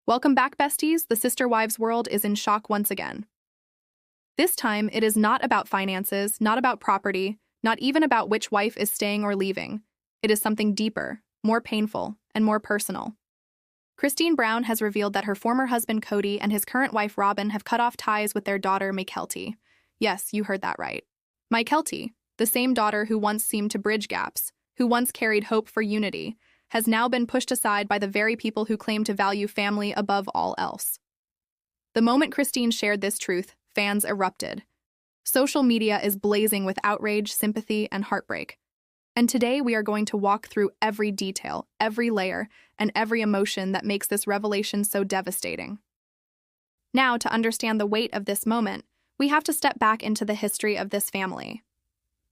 Welcome back, besties. The Sister Wives world is in shock once again. This time, it is not about finances, not about property, not even about which wife is staying or leaving. It is something deeper, more painful, and more personal. Christine Brown has revealed that her former husband Kody and his current wife Robyn have cut off ties with their daughter Mykelti. Yes, you heard that right. Mykelti, the same daughter who once seemed to bridge gaps, who once carried hope for unity, has now been pushed aside by the very people who claim to value family above all else. The moment Christine shared this truth, fans erupted. Social media is blazing with outrage, sympathy, and heartbreak. And today we are going to walk through every detail, every layer, and every emotion that makes this revelation so devastating. Now, to understand the weight of this moment, we have to step back into the history of this family.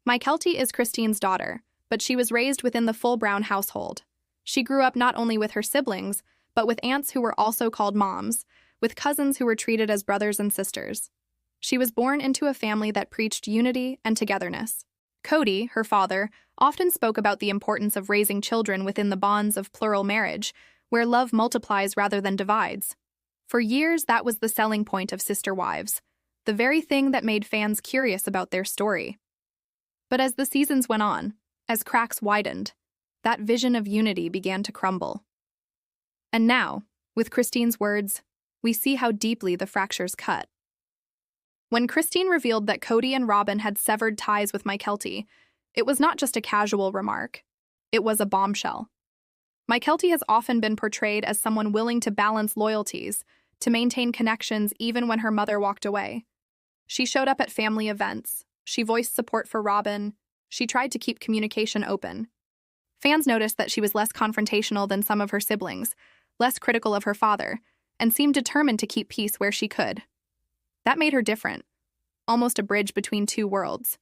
Mykelti is Christine's daughter, but she was raised within the full Brown household. She grew up not only with her siblings, but with aunts who were also called moms, with cousins who were treated as brothers and sisters. She was born into a family that preached unity and togetherness. Kody, her father, often spoke about the importance of raising children within the bonds of plural marriage, where love multiplies rather than divides. For years, that was the selling point of Sister Wives, the very thing that made fans curious about their story. But as the seasons went on, as cracks widened, that vision of unity began to crumble. And now, with Christine's words, we see how deeply the fractures cut. When Christine revealed that Kody and Robyn had severed ties with Mykelti, it was not just a casual remark. It was a bombshell. Mykelti has often been portrayed as someone willing to balance loyalties, to maintain connections even when her mother walked away. She showed up at family events. She voiced support for Robyn. She tried to keep communication open. Fans noticed that she was less confrontational than some of her siblings, less critical of her father, and seemed determined to keep peace where she could. That made her different, almost a bridge between two worlds.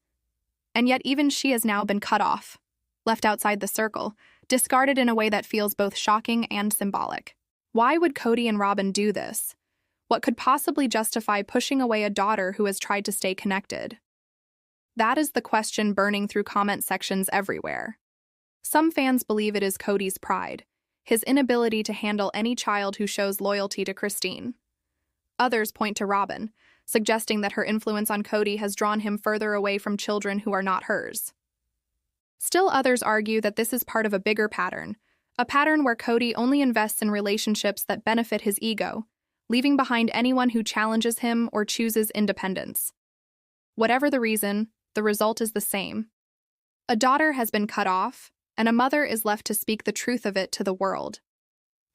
And yet even she has now been cut off, left outside the circle, discarded in a way that feels both shocking and symbolic. Why would Kody and Robyn do this? What could possibly justify pushing away a daughter who has tried to stay connected? That is the question burning through comment sections everywhere. Some fans believe it is Kody's pride, his inability to handle any child who shows loyalty to Christine. Others point to Robyn, suggesting that her influence on Kody has drawn him further away from children who are not hers. Still others argue that this is part of a bigger pattern, a pattern where Kody only invests in relationships that benefit his ego, leaving behind anyone who challenges him or chooses independence. Whatever the reason, the result is the same. A daughter has been cut off, and a mother is left to speak the truth of it to the world.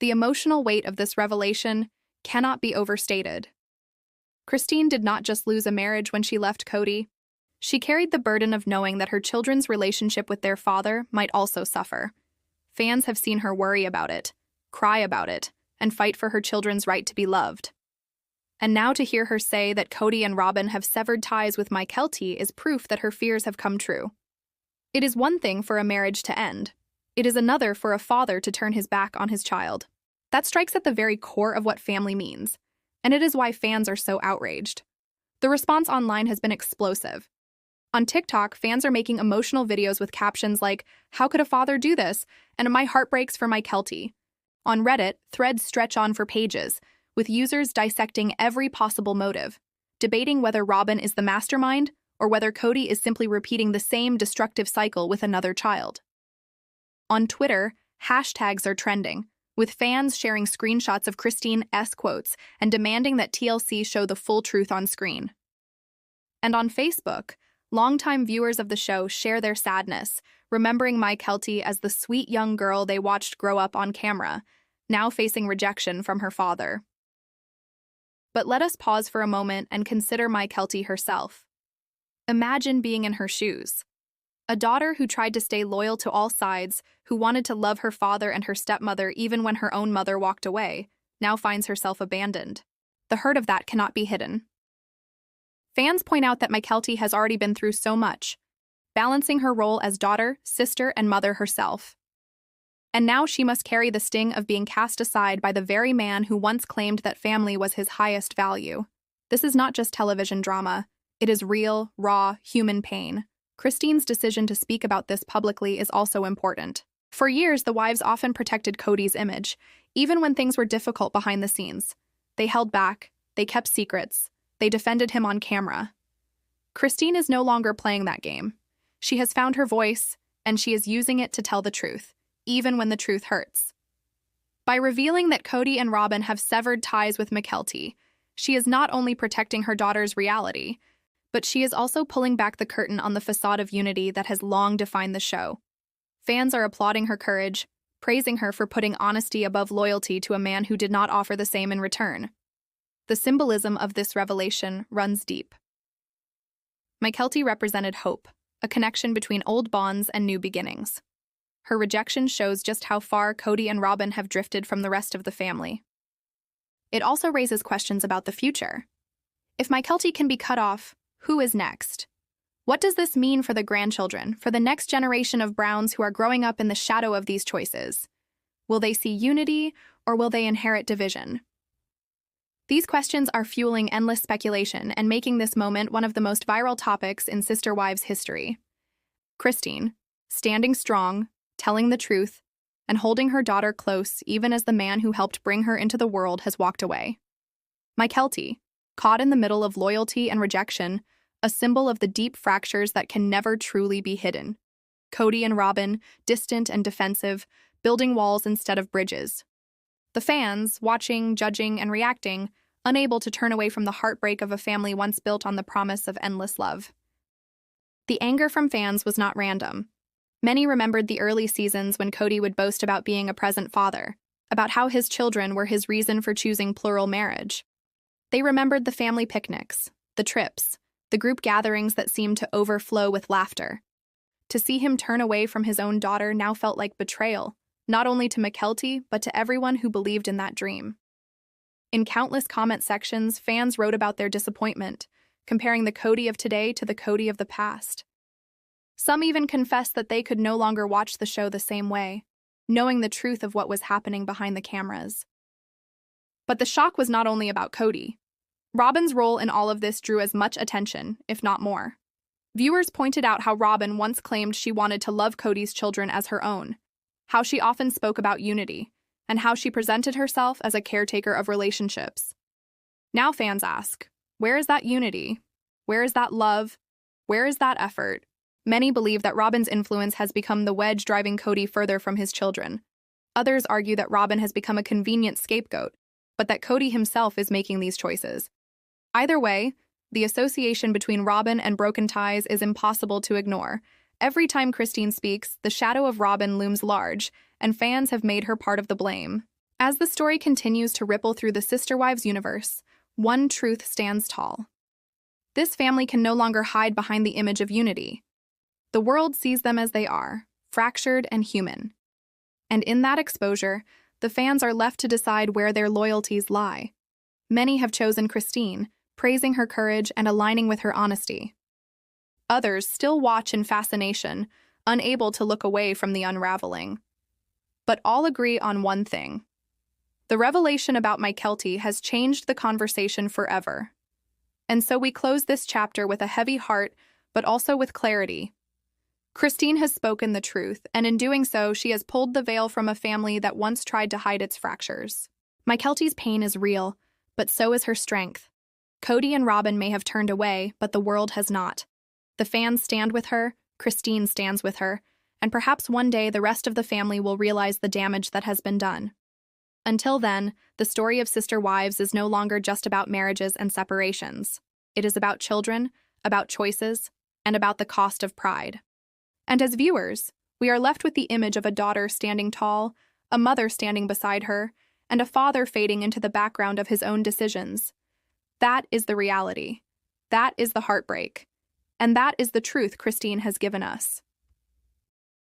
The emotional weight of this revelation cannot be overstated. Christine did not just lose a marriage when she left Kody. She carried the burden of knowing that her children's relationship with their father might also suffer. Fans have seen her worry about it, cry about it, and fight for her children's right to be loved. And now to hear her say that Kody and Robyn have severed ties with Mykelti is proof that her fears have come true. It is one thing for a marriage to end. It is another for a father to turn his back on his child. That strikes at the very core of what family means, and it is why fans are so outraged. The response online has been explosive. On TikTok, fans are making emotional videos with captions like, "How could a father do this?" and "My heart breaks for Mykelti." On Reddit, threads stretch on for pages, with users dissecting every possible motive, debating whether Robyn is the mastermind or whether Kody is simply repeating the same destructive cycle with another child. On Twitter, hashtags are trending, with fans sharing screenshots of Christine's quotes and demanding that TLC show the full truth on screen. And on Facebook, longtime viewers of the show share their sadness, remembering Mykelti as the sweet young girl they watched grow up on camera, now facing rejection from her father. But let us pause for a moment and consider Mykelti herself. Imagine being in her shoes. A daughter who tried to stay loyal to all sides, who wanted to love her father and her stepmother even when her own mother walked away, now finds herself abandoned. The hurt of that cannot be hidden. Fans point out that Mykelti has already been through so much, balancing her role as daughter, sister, and mother herself. And now she must carry the sting of being cast aside by the very man who once claimed that family was his highest value. This is not just television drama. It is real, raw, human pain. Christine's decision to speak about this publicly is also important. For years, the wives often protected Kody's image, Even when things were difficult behind the scenes, they held back, they kept secrets, they defended him on camera. Christine is no longer playing that game. She has found her voice, and she is using it to tell the truth, even when the truth hurts. By revealing that Kody and Robyn have severed ties with Mykelti, she is not only protecting her daughter's reality, but she is also pulling back the curtain on the facade of unity that has long defined the show. Fans are applauding her courage, praising her for putting honesty above loyalty to a man who did not offer the same in return. The symbolism of this revelation runs deep. Mykelti represented hope, a connection between old bonds and new beginnings. Her rejection shows just how far Kody and Robyn have drifted from the rest of the family. It also raises questions about the future. If Mykelti can be cut off, who is next? What does this mean for the grandchildren, for the next generation of Browns who are growing up in the shadow of these choices? Will they see unity, or will they inherit division? These questions are fueling endless speculation and making this moment one of the most viral topics in Sister Wives history. Christine, standing strong, telling the truth, and holding her daughter close even as the man who helped bring her into the world has walked away. Mykelti, caught in the middle of loyalty and rejection, a symbol of the deep fractures that can never truly be hidden. Kody and Robyn, distant and defensive, building walls instead of bridges. The fans, watching, judging, and reacting, unable to turn away from the heartbreak of a family once built on the promise of endless love. The anger from fans was not random. Many remembered the early seasons when Kody would boast about being a present father, about how his children were his reason for choosing plural marriage. They remembered the family picnics, the trips, the group gatherings that seemed to overflow with laughter. To see him turn away from his own daughter now felt like betrayal, not only to Mykelti, but to everyone who believed in that dream. In countless comment sections, fans wrote about their disappointment, comparing the Kody of today to the Kody of the past. Some even confessed that they could no longer watch the show the same way, knowing the truth of what was happening behind the cameras. But the shock was not only about Kody. Robyn's role in all of this drew as much attention, if not more. Viewers pointed out how Robyn once claimed she wanted to love Kody's children as her own, how she often spoke about unity, and how she presented herself as a caretaker of relationships. Now fans ask, where is that unity? Where is that love? Where is that effort? Many believe that Robyn's influence has become the wedge driving Kody further from his children. Others argue that Robyn has become a convenient scapegoat, but that Kody himself is making these choices. Either way, the association between Robyn and broken ties is impossible to ignore. Every time Christine speaks, the shadow of Robyn looms large, and fans have made her part of the blame. As the story continues to ripple through the Sister Wives universe, one truth stands tall. This family can no longer hide behind the image of unity. The world sees them as they are, fractured and human. And in that exposure, the fans are left to decide where their loyalties lie. Many have chosen Christine, praising her courage and aligning with her honesty. Others still watch in fascination, unable to look away from the unraveling. But all agree on one thing. The revelation about Mykelti has changed the conversation forever. And so we close this chapter with a heavy heart, but also with clarity. Christine has spoken the truth, and in doing so, she has pulled the veil from a family that once tried to hide its fractures. Mykelti's pain is real, but so is her strength. Kody and Robyn may have turned away, but the world has not. The fans stand with her, Christine stands with her, and perhaps one day the rest of the family will realize the damage that has been done. Until then, the story of Sister Wives is no longer just about marriages and separations. It is about children, about choices, and about the cost of pride. And as viewers, we are left with the image of a daughter standing tall, a mother standing beside her, and a father fading into the background of his own decisions. That is the reality. That is the heartbreak. And that is the truth Christine has given us.